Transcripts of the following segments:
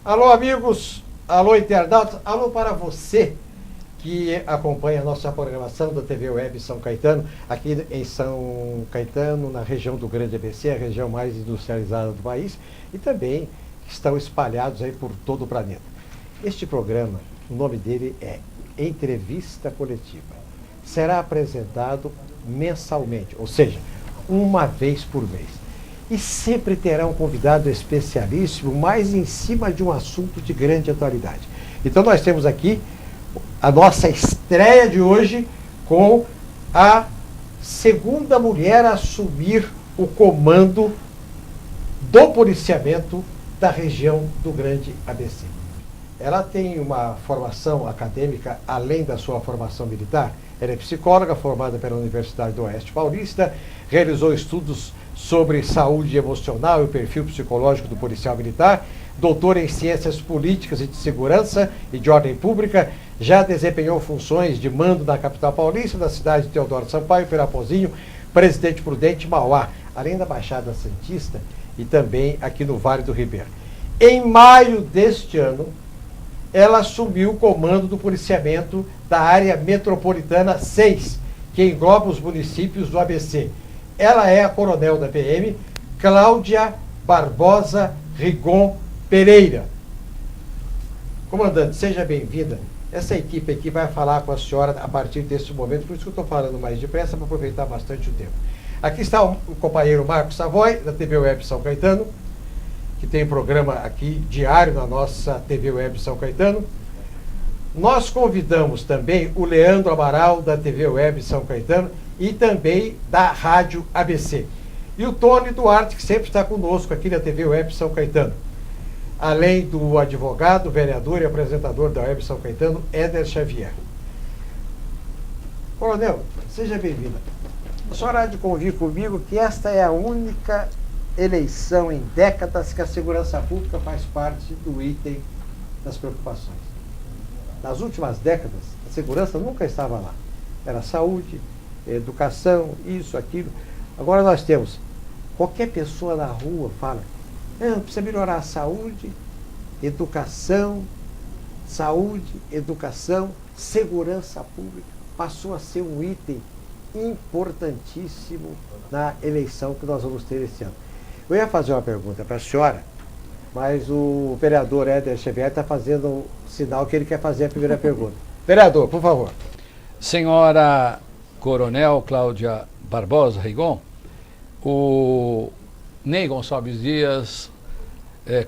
Alô, amigos, alô, internautas, alô para você que acompanha a nossa programação da TV Web São Caetano, aqui em São Caetano, na região do Grande ABC, a região mais industrializada do país, e também estão espalhados aí por todo o planeta. Este programa, o nome dele é Entrevista Coletiva. Será apresentado mensalmente, ou seja, uma vez por mês. E sempre terá um convidado especialíssimo, mais em cima de um assunto de grande atualidade. Então nós temos aqui a nossa estreia de hoje com a segunda mulher a assumir o comando do policiamento da região do Grande ABC. Ela tem uma formação acadêmica além da sua formação militar. Ela é psicóloga formada pela Universidade do Oeste Paulista, realizou estudos sobre saúde emocional e o perfil psicológico do policial militar, doutora em ciências políticas e de segurança e de ordem pública, já desempenhou funções de mando na capital paulista, da cidade de Teodoro Sampaio, Pirapozinho, Presidente Prudente, Mauá, além da Baixada Santista e também aqui no Vale do Ribeira. Em maio deste ano, ela assumiu o comando do policiamento da área metropolitana 6, que engloba os municípios do ABC. Ela é a coronel da PM, Cláudia Barbosa Rigon Pereira. Comandante, seja bem-vinda. Essa equipe aqui vai falar com a senhora a partir desse momento, por isso que eu estou falando mais depressa, para aproveitar bastante o tempo. Aqui está o companheiro Marcos Savoy, da TV Web São Caetano, que tem um programa aqui diário na nossa TV Web São Caetano. Nós convidamos também o Leandro Amaral, da TV Web São Caetano, e também da Rádio ABC. E o Tony Duarte, que sempre está conosco aqui na TV Web São Caetano. Além do advogado, vereador e apresentador da Web São Caetano, Éder Xavier. Coronel, seja bem-vinda. A senhora há de convir comigo que esta é a única eleição em décadas que a segurança pública faz parte do item das preocupações. Nas últimas décadas, a segurança nunca estava lá. Era saúde, educação, isso, aquilo. Agora nós temos, qualquer pessoa na rua fala, precisa melhorar a saúde, educação, segurança pública. Passou a ser um item importantíssimo na eleição que nós vamos ter esse ano. Eu ia fazer uma pergunta para a senhora, mas o vereador Éder Xavier está fazendo um sinal que ele quer fazer a primeira pergunta. Vereador, por favor. Senhora Coronel Cláudia Barbosa Rigon, o Ney Gonçalves Dias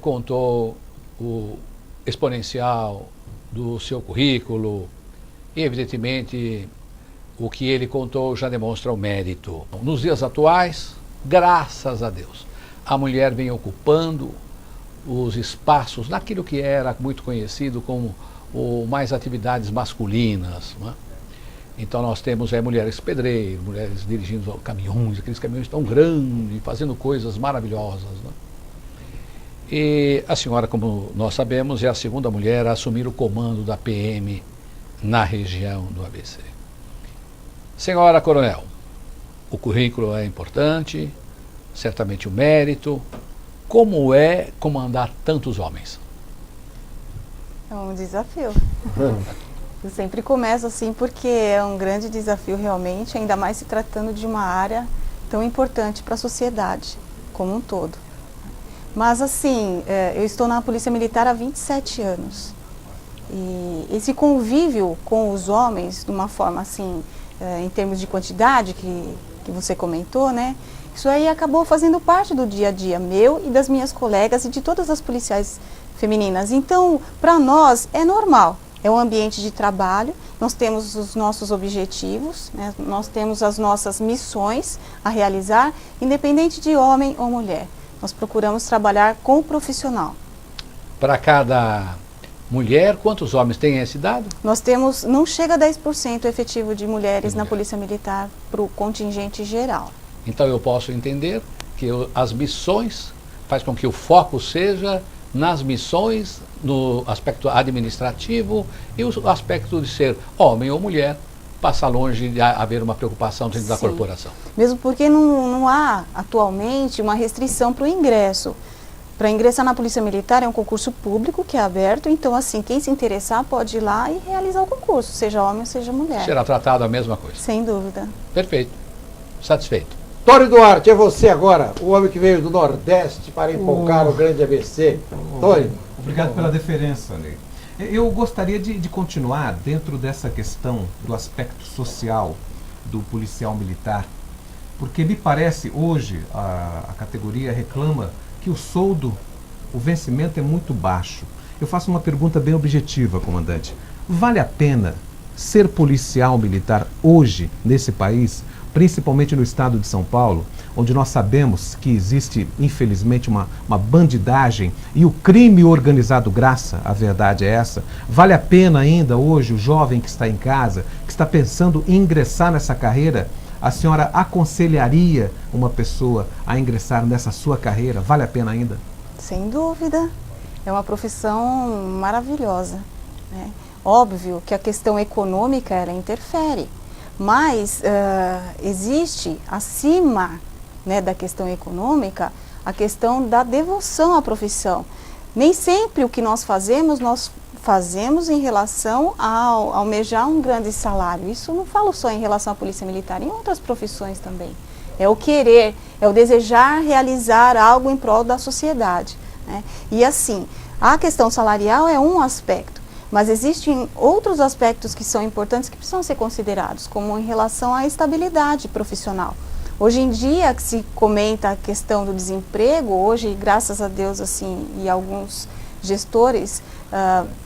contou o exponencial do seu currículo e, evidentemente, o que ele contou já demonstra o mérito. Nos dias atuais, graças a Deus, a mulher vem ocupando os espaços naquilo que era muito conhecido como mais atividades masculinas, não é? Então nós temos mulheres pedreiras, mulheres dirigindo caminhões, aqueles caminhões tão grandes, fazendo coisas maravilhosas, não é? E a senhora, como nós sabemos, é a segunda mulher a assumir o comando da PM na região do ABC. Senhora Coronel, o currículo é importante, certamente o mérito. Como é comandar tantos homens? É um desafio. Eu sempre começo assim porque é um grande desafio realmente, ainda mais se tratando de uma área tão importante para a sociedade como um todo. Mas assim, eu estou na Polícia Militar há 27 anos. E esse convívio com os homens, de uma forma assim, em termos de quantidade que você comentou, né? Isso aí acabou fazendo parte do dia a dia meu e das minhas colegas e de todas as policiais femininas. Então, para nós é normal, é um ambiente de trabalho, nós temos os nossos objetivos, né? Nós temos as nossas missões a realizar, independente de homem ou mulher. Nós procuramos trabalhar com o profissional. Para cada mulher, quantos homens têm esse dado? Nós temos, não chega a 10% efetivo de mulheres na Polícia Militar para o contingente geral. Então eu posso entender que as missões faz com que o foco seja nas missões, no aspecto administrativo e o aspecto de ser homem ou mulher, passa longe de haver uma preocupação dentro da corporação. Mesmo porque não há atualmente uma restrição para o ingresso. Para ingressar na Polícia Militar é um concurso público que é aberto, então assim, quem se interessar pode ir lá e realizar o concurso, seja homem ou seja mulher. Será tratado a mesma coisa. Sem dúvida. Perfeito. Satisfeito. Tório Duarte, é você agora, o homem que veio do Nordeste para empolgar o grande ABC. Tório. Obrigado pela deferência, Ney. Eu gostaria de continuar dentro dessa questão do aspecto social do policial militar, porque me parece hoje a categoria reclama que o soldo, o vencimento é muito baixo. Eu faço uma pergunta bem objetiva, comandante. Vale a pena ser policial militar hoje nesse país, principalmente no estado de São Paulo, onde nós sabemos que existe, infelizmente, uma bandidagem e o crime organizado graça, a verdade é essa. Vale a pena ainda hoje o jovem que está em casa, que está pensando em ingressar nessa carreira? A senhora aconselharia uma pessoa a ingressar nessa sua carreira? Vale a pena ainda? Sem dúvida. É uma profissão maravilhosa, né? Óbvio que a questão econômica, ela interfere, mas existe acima, né, da questão econômica, a questão da devoção à profissão. Nem sempre o que nós fazemos em relação a almejar um grande salário. Isso não falo só em relação à Polícia Militar, em outras profissões também. É o querer, é o desejar realizar algo em prol da sociedade, né? E assim, a questão salarial é um aspecto, mas existem outros aspectos que são importantes que precisam ser considerados, como em relação à estabilidade profissional. Hoje em dia, que se comenta a questão do desemprego, hoje, graças a Deus, assim, e alguns gestores,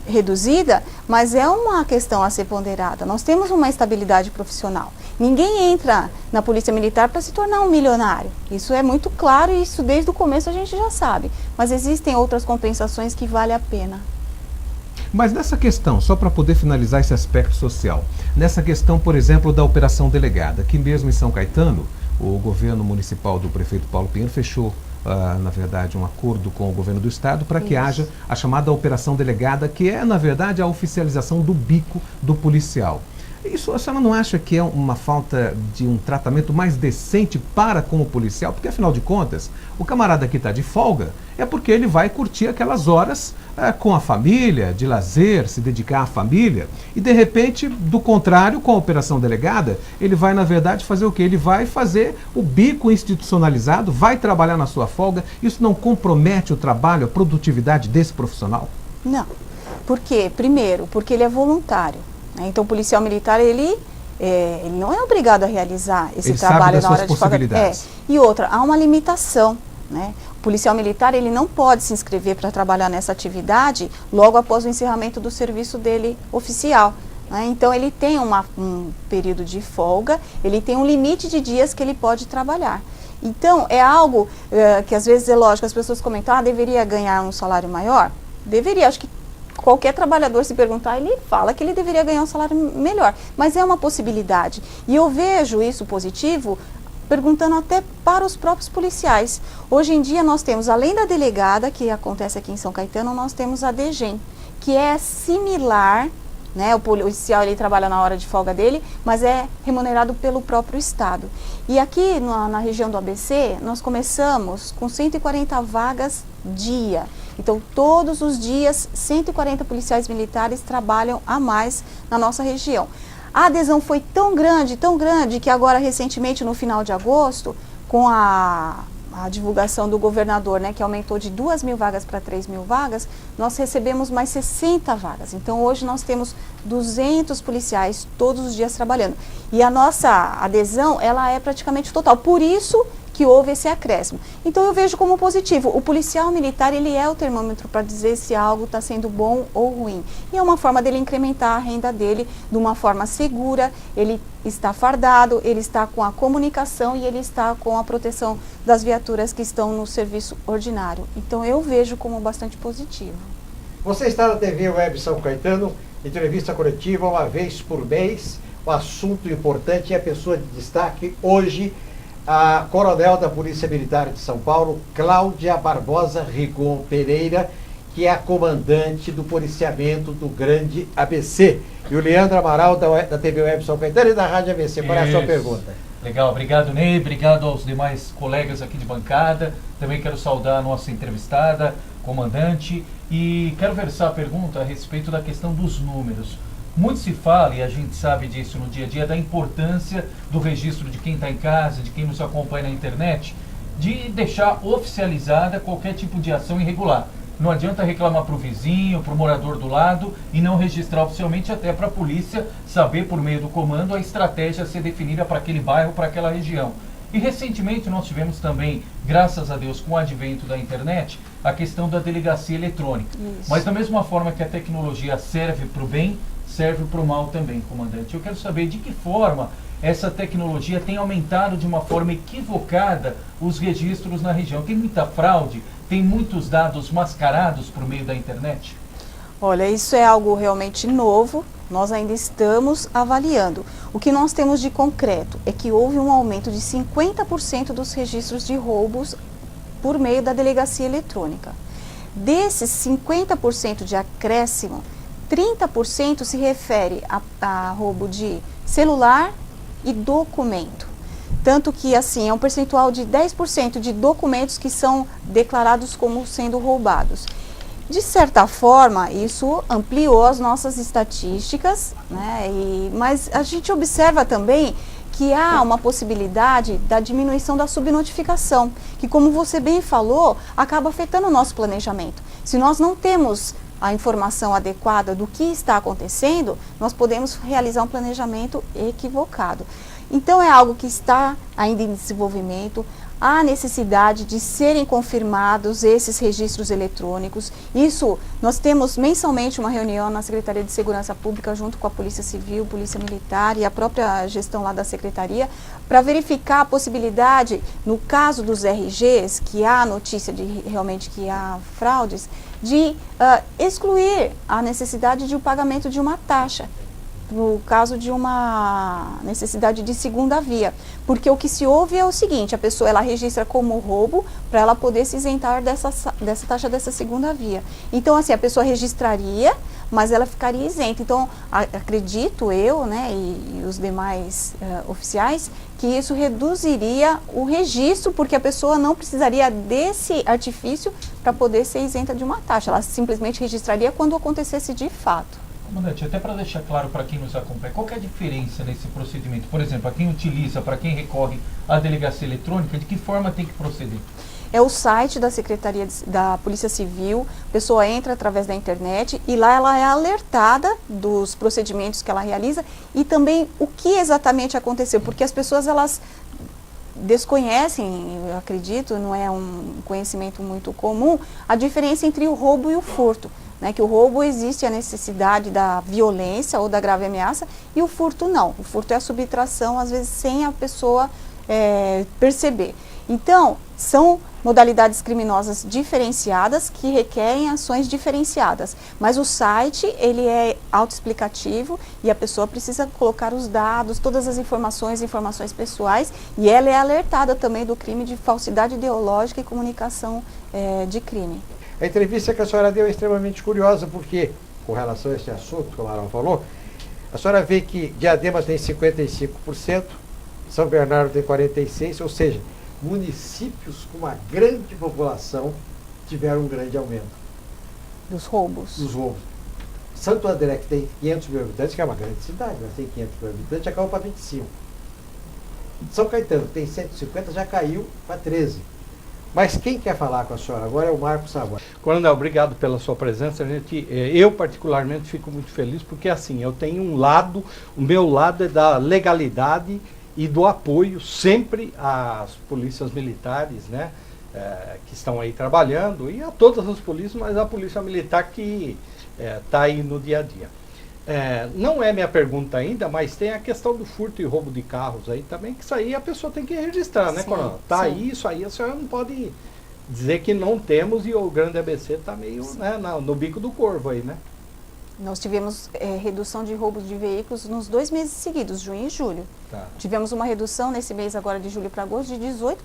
reduzida, mas é uma questão a ser ponderada. Nós temos uma estabilidade profissional. Ninguém entra na Polícia Militar para se tornar um milionário. Isso é muito claro e isso desde o começo a gente já sabe. Mas existem outras compensações que vale a pena. Mas nessa questão, só para poder finalizar esse aspecto social, nessa questão, por exemplo, da Operação Delegada, aqui mesmo em São Caetano, o governo municipal do prefeito Paulo Pinheiro fechou, na verdade, um acordo com o governo do estado para que haja a chamada Operação Delegada, que é, na verdade, a oficialização do bico do policial. Isso a senhora não acha que é uma falta de um tratamento mais decente para com o policial? Porque, afinal de contas, o camarada que está de folga é porque ele vai curtir aquelas horas com a família, de lazer, se dedicar à família. E, de repente, do contrário, com a Operação Delegada, ele vai, na verdade, fazer o quê? Ele vai fazer o bico institucionalizado, vai trabalhar na sua folga. Isso não compromete o trabalho, a produtividade desse profissional? Não. Por quê? Primeiro, porque ele é voluntário. Então, o policial militar, ele não é obrigado a realizar esse trabalho na hora de folga. E outra, há uma limitação, né? O policial militar, ele não pode se inscrever para trabalhar nessa atividade logo após o encerramento do serviço dele oficial, né? Então, ele tem um período de folga, ele tem um limite de dias que ele pode trabalhar. Então, é algo que às vezes é lógico, as pessoas comentam, deveria ganhar um salário maior? Deveria, acho que qualquer trabalhador, se perguntar, ele fala que ele deveria ganhar um salário melhor. Mas é uma possibilidade. E eu vejo isso positivo, perguntando até para os próprios policiais. Hoje em dia nós temos, além da delegada, que acontece aqui em São Caetano, nós temos a DGEM, que é similar, né? O policial, ele trabalha na hora de folga dele, mas é remunerado pelo próprio Estado. E aqui na região do ABC, nós começamos com 140 vagas dia. Então, todos os dias, 140 policiais militares trabalham a mais na nossa região. A adesão foi tão grande, que agora, recentemente, no final de agosto, com a divulgação do governador, né, que aumentou de 2.000 vagas para 3.000 vagas, nós recebemos mais 60 vagas. Então, hoje nós temos 200 policiais todos os dias trabalhando. E a nossa adesão, ela é praticamente total. Por isso que houve esse acréscimo. Então, eu vejo como positivo. O policial militar, ele é o termômetro para dizer se algo está sendo bom ou ruim. E é uma forma dele incrementar a renda dele de uma forma segura. Ele está fardado, ele está com a comunicação e ele está com a proteção das viaturas que estão no serviço ordinário. Então, eu vejo como bastante positivo. Você está na TV Web São Caetano, entrevista coletiva uma vez por mês. O assunto importante é a pessoa de destaque hoje, a coronel da Polícia Militar de São Paulo, Cláudia Barbosa Rigon Pereira, que é a comandante do policiamento do Grande ABC. E o Leandro Amaral, da TV Web São Caetano e da Rádio ABC. Qual é a sua pergunta? Legal, obrigado Ney, obrigado aos demais colegas aqui de bancada. Também quero saudar a nossa entrevistada, comandante, e quero versar a pergunta a respeito da questão dos números. Muito se fala, e a gente sabe disso no dia a dia, da importância do registro de quem está em casa, de quem nos acompanha na internet, de deixar oficializada qualquer tipo de ação irregular. Não adianta reclamar para o vizinho, para o morador do lado e não registrar oficialmente, até para a polícia saber, por meio do comando, a estratégia a ser definida para aquele bairro, para aquela região. E recentemente nós tivemos também, graças a Deus, com o advento da internet, a questão da delegacia eletrônica. Isso. Mas da mesma forma que a tecnologia serve para o bem, serve para o mal também, comandante. Eu quero saber de que forma essa tecnologia tem aumentado de uma forma equivocada os registros na região. Tem muita fraude, tem muitos dados mascarados por meio da internet? Olha, isso é algo realmente novo, nós ainda estamos avaliando. O que nós temos de concreto é que houve um aumento de 50% dos registros de roubos por meio da delegacia eletrônica. Desses 50% de acréscimo, 30% se refere a roubo de celular e documento. Tanto que, assim, é um percentual de 10% de documentos que são declarados como sendo roubados. De certa forma, isso ampliou as nossas estatísticas, né? Mas a gente observa também que há uma possibilidade da diminuição da subnotificação, que, como você bem falou, acaba afetando o nosso planejamento. Se nós não temos a informação adequada do que está acontecendo, nós podemos realizar um planejamento equivocado. Então é algo que está ainda em desenvolvimento, há necessidade de serem confirmados esses registros eletrônicos. Isso, nós temos mensalmente uma reunião na Secretaria de Segurança Pública junto com a Polícia Civil, Polícia Militar e a própria gestão lá da Secretaria, para verificar a possibilidade, no caso dos RGs, que há notícia de realmente que há fraudes, de excluir a necessidade de o pagamento de uma taxa, no caso de uma necessidade de segunda via. Porque o que se ouve é o seguinte, a pessoa ela registra como roubo para ela poder se isentar dessa taxa dessa segunda via. Então, assim, a pessoa registraria, mas ela ficaria isenta. Então, acredito eu, né, e os demais oficiais, que isso reduziria o registro, porque a pessoa não precisaria desse artifício para poder ser isenta de uma taxa. Ela simplesmente registraria quando acontecesse de fato. Comandante, até para deixar claro para quem nos acompanha, qual que é a diferença nesse procedimento? Por exemplo, para quem utiliza, para quem recorre à delegacia eletrônica, de que forma tem que proceder? É o site da Secretaria da Polícia Civil, a pessoa entra através da internet e lá ela é alertada dos procedimentos que ela realiza e também o que exatamente aconteceu, porque as pessoas elas desconhecem, eu acredito, não é um conhecimento muito comum, a diferença entre o roubo e o furto. Né, que o roubo existe a necessidade da violência ou da grave ameaça e o furto não. O furto é a subtração, às vezes, sem a pessoa perceber. Então, são modalidades criminosas diferenciadas que requerem ações diferenciadas. Mas o site, ele é autoexplicativo e a pessoa precisa colocar os dados, todas as informações pessoais, e ela é alertada também do crime de falsidade ideológica e comunicação de crime. A entrevista que a senhora deu é extremamente curiosa, porque, com relação a esse assunto, como a Camarão falou, a senhora vê que Diadema tem 55%, São Bernardo tem 46%, ou seja, municípios com uma grande população tiveram um grande aumento. Dos roubos. Dos roubos. Santo André, que tem 500 mil habitantes, que é uma grande cidade, mas tem 500 mil habitantes, já caiu para 25. São Caetano, que tem 150, já caiu para 13. Mas quem quer falar com a senhora agora é o Marcos Savoy. Coronel, obrigado pela sua presença. Eu particularmente fico muito feliz porque assim, eu tenho um lado, o meu lado é da legalidade e do apoio sempre às polícias militares, né, que estão aí trabalhando, e a todas as polícias, mas a polícia militar que está aí no dia a dia. Não é minha pergunta ainda, mas tem a questão do furto e roubo de carros aí também, que isso aí a pessoa tem que registrar, né, Coronel? Tá aí, isso aí a senhora não pode dizer que não temos, e o grande ABC está meio, né, no bico do corvo aí, né? Nós tivemos redução de roubos de veículos nos 2 meses seguidos, junho e julho. Tá. Tivemos uma redução nesse mês agora de julho para agosto de 18%.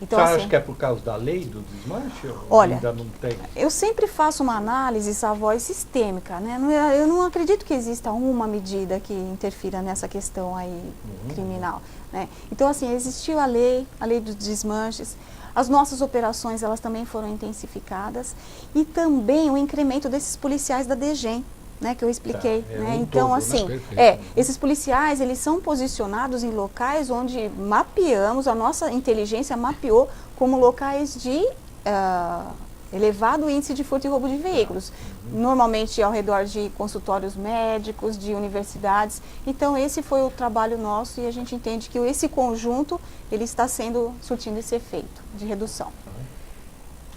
Então, Você acha assim, que é por causa da lei do desmanche? Ou olha, ainda não tem? eu sempre faço uma análise, Savoy, sistêmica, né? Eu não acredito que exista uma medida que interfira nessa questão aí criminal, né? Então, assim, existiu a lei dos desmanches, as nossas operações, elas também foram intensificadas, e também o incremento desses policiais da DGEM, né, que eu expliquei, né? Então, assim, esses policiais, eles são posicionados em locais onde mapeamos, a nossa inteligência mapeou como locais de elevado índice de furto e roubo de veículos, normalmente ao redor de consultórios médicos, de universidades. Então, esse foi o trabalho nosso e a gente entende que esse conjunto, ele está surtindo esse efeito de redução.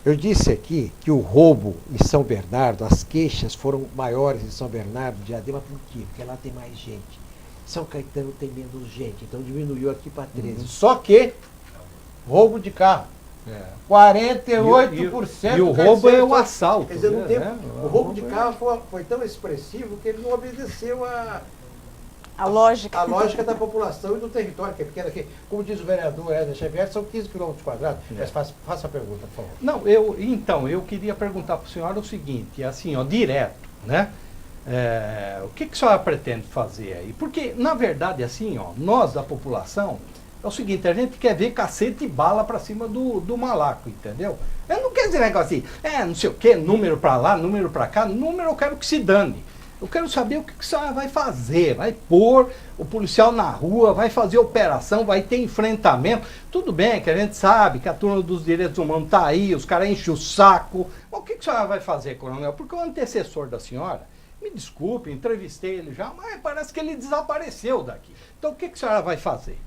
Eu disse aqui que o roubo em São Bernardo, as queixas foram maiores em São Bernardo, Diadema, por quê? Porque lá tem mais gente. São Caetano tem menos gente, então diminuiu aqui para 13. Só que, roubo de carro. 48%. E o roubo é o assalto. Quer dizer, não tem, né? o roubo de carro foi tão expressivo que ele não obedeceu A lógica. a lógica da população e do território, que é pequeno aqui. Como diz o vereador Edna Xavier, são 15 km². Mas faça a pergunta, por favor. Não, eu queria perguntar para a senhora o seguinte, assim, ó, direto, né? O que a senhora pretende fazer aí? Porque, na verdade, assim, ó, nós da população, é o seguinte, a gente quer ver cacete e bala para cima do malaco, entendeu? Eu não quero dizer negócio assim, não sei o quê, número para lá, número para cá, número eu quero que se dane. Eu quero saber o que a senhora vai fazer, vai pôr o policial na rua, vai fazer operação, vai ter enfrentamento. Tudo bem que a gente sabe que a turma dos direitos humanos está aí, os caras enchem o saco. Mas o que a senhora vai fazer, coronel? Porque o antecessor da senhora, me desculpe, entrevistei ele já, mas parece que ele desapareceu daqui. Então o que a senhora vai fazer?